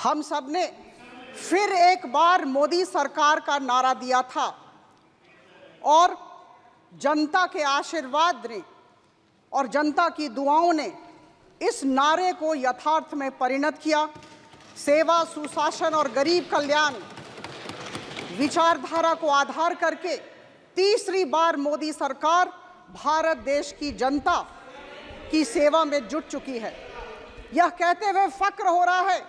हम सब ने फिर एक बार मोदी सरकार का नारा दिया था और जनता के आशीर्वाद ने और जनता की दुआओं ने इस नारे को यथार्थ में परिणत किया। सेवा, सुशासन और गरीब कल्याण विचारधारा को आधार करके तीसरी बार मोदी सरकार भारत देश की जनता की सेवा में जुट चुकी है। यह कहते हुए फक्र हो रहा है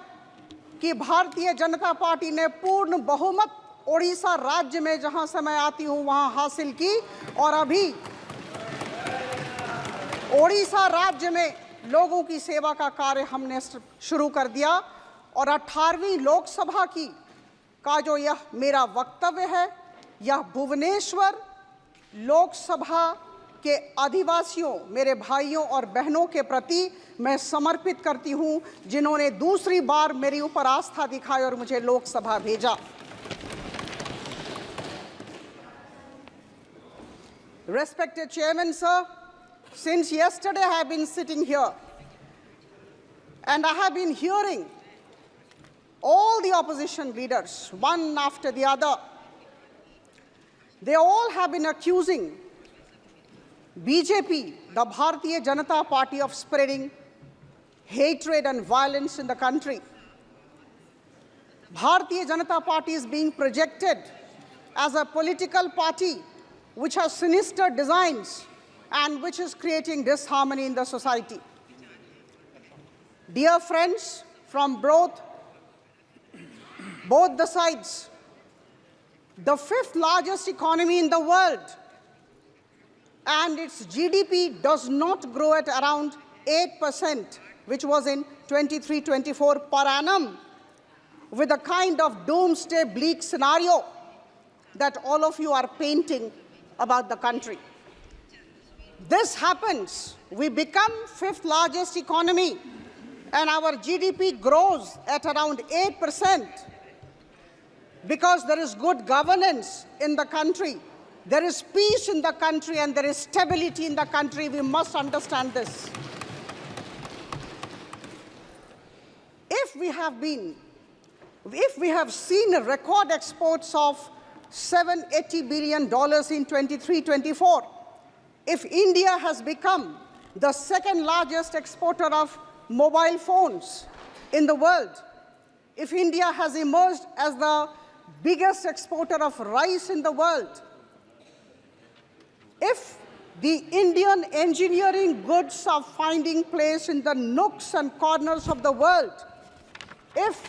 कि भारतीय जनता पार्टी ने पूर्ण बहुमत ओडिशा राज्य में, जहां से मैं आती हूं, वहां हासिल की और अभी ओडिशा राज्य में लोगों की सेवा का कार्य हमने शुरू कर दिया और 18वीं लोकसभा का जो यह मेरा वक्तव्य है, यह भुवनेश्वर लोकसभा के अधिवासियों, मेरे भाइयों और बहनों के प्रति मैं समर्पित करती हूं, जिन्होंने दूसरी बार मेरे ऊपर आस्था दिखाई और मुझे लोकसभा भेजा। Respected Chairman, sir, since yesterday I have been sitting here and I have been hearing all the opposition leaders, one after the other. They all have been accusing BJP, the Bharatiya Janata Party, of spreading hatred and violence in the country. Bharatiya Janata Party is being projected as a political party which has sinister designs and which is creating disharmony in the society. Dear friends from both the sides, the fifth largest economy in the world and its GDP does not grow at around 8%, which was in 23-24 per annum, with a kind of doomsday bleak scenario that all of you are painting about the country. This happens, we become fifth largest economy and our GDP grows at around 8% because there is good governance in the country. There is peace in the country and there is stability in the country. We must understand this. If we have seen record exports of $780 billion in 23-24, if India has become the second largest exporter of mobile phones in the world, if India has emerged as the biggest exporter of rice in the world, if the Indian engineering goods are finding place in the nooks and corners of the world, if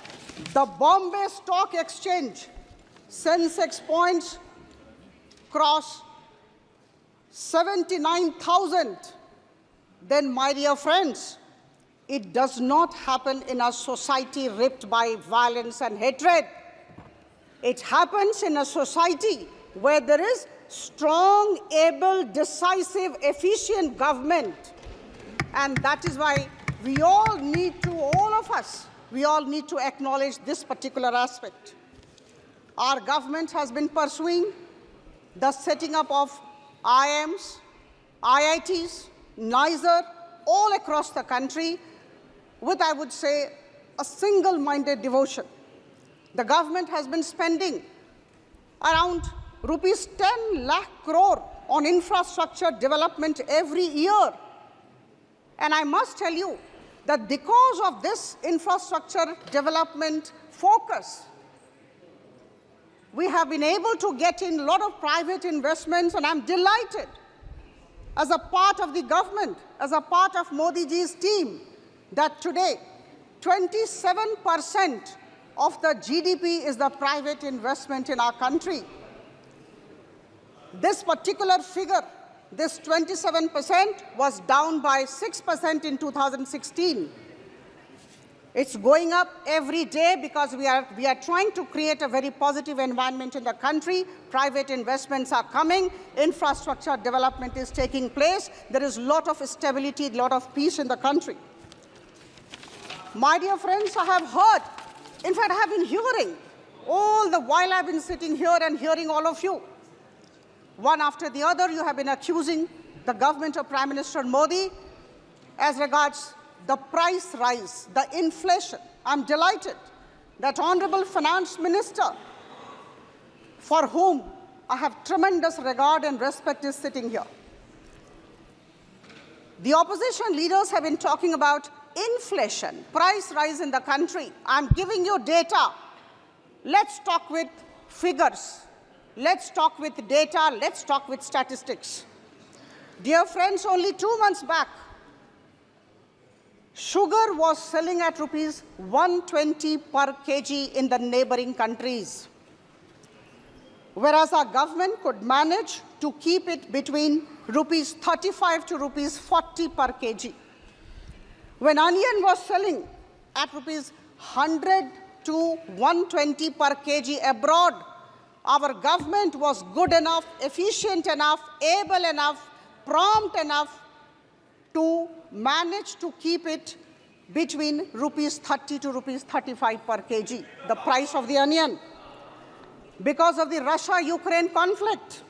the Bombay Stock Exchange Sensex points cross 79,000, then, my dear friends, it does not happen in a society ripped by violence and hatred. It happens in a society where there is strong, able, decisive, efficient government. And that is why we all need to acknowledge this particular aspect. Our government has been pursuing the setting up of IIMs, IITs, NISER, all across the country with, I would say, a single-minded devotion. The government has been spending around rupees 10 lakh crore on infrastructure development every year. And I must tell you that because of this infrastructure development focus, we have been able to get in a lot of private investments, and I'm delighted as a part of the government, as a part of Modi ji's team, that today 27% of the GDP is the private investment in our country. This particular figure, this 27%, was down by 6% in 2016. It's going up every day because we are trying to create a very positive environment in the country. Private investments are coming. Infrastructure development is taking place. There is a lot of stability, a lot of peace in the country. My dear friends, I have heard, in fact, I have been hearing all the while I've been sitting here and hearing all of you. One after the other, you have been accusing the government of Prime Minister Modi as regards the price rise, the inflation. I'm delighted that Honorable Finance Minister, for whom I have tremendous regard and respect, is sitting here. The opposition leaders have been talking about inflation, price rise in the country. I'm giving you data. Let's talk with figures. Let's talk with data. Let's talk with statistics. Dear friends, only 2 months back, sugar was selling at rupees 120 per kg in the neighboring countries, whereas our government could manage to keep it between rupees 35 to rupees 40 per kg. When onion was selling at rupees 100 to 120 per kg abroad, our government was good enough, efficient enough, able enough, prompt enough to manage to keep it between rupees 30 to rupees 35 per kg, the price of the onion. Because of the Russia-Ukraine conflict,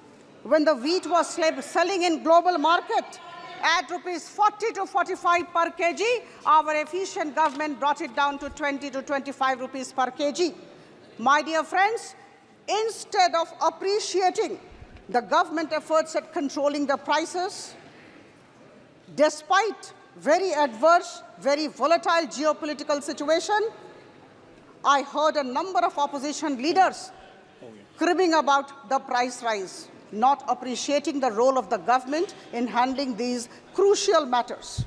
when the wheat was selling in global market at rupees 40 to 45 per kg, our efficient government brought it down to 20 to 25 rupees per kg. My dear friends, instead of appreciating the government efforts at controlling the prices, despite very adverse, very volatile geopolitical situation, I heard a number of opposition leaders cribbing about the price rise, not appreciating the role of the government in handling these crucial matters.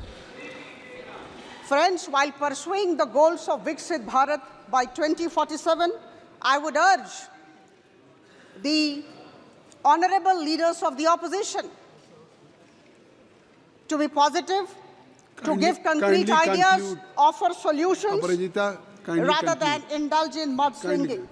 Friends, while pursuing the goals of Viksit Bharat by 2047, I would urge the honorable leaders of the opposition to be positive, to give concrete ideas, offer solutions, rather than indulge in mudslinging.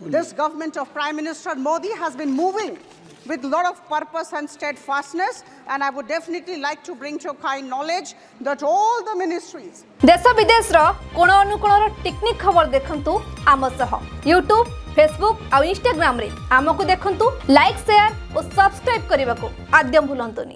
This government of Prime Minister Modi has been moving with a lot of purpose and steadfastness, and I would definitely like to bring to your kind knowledge that all the ministries देश विदेश कोण अनुकोण technique खबर देखंतु आम सह YouTube Facebook और Instagram रे आमको देखंतु लाइक शेयर और सब्सक्राइब करने को आद्यम भूलंतुनी।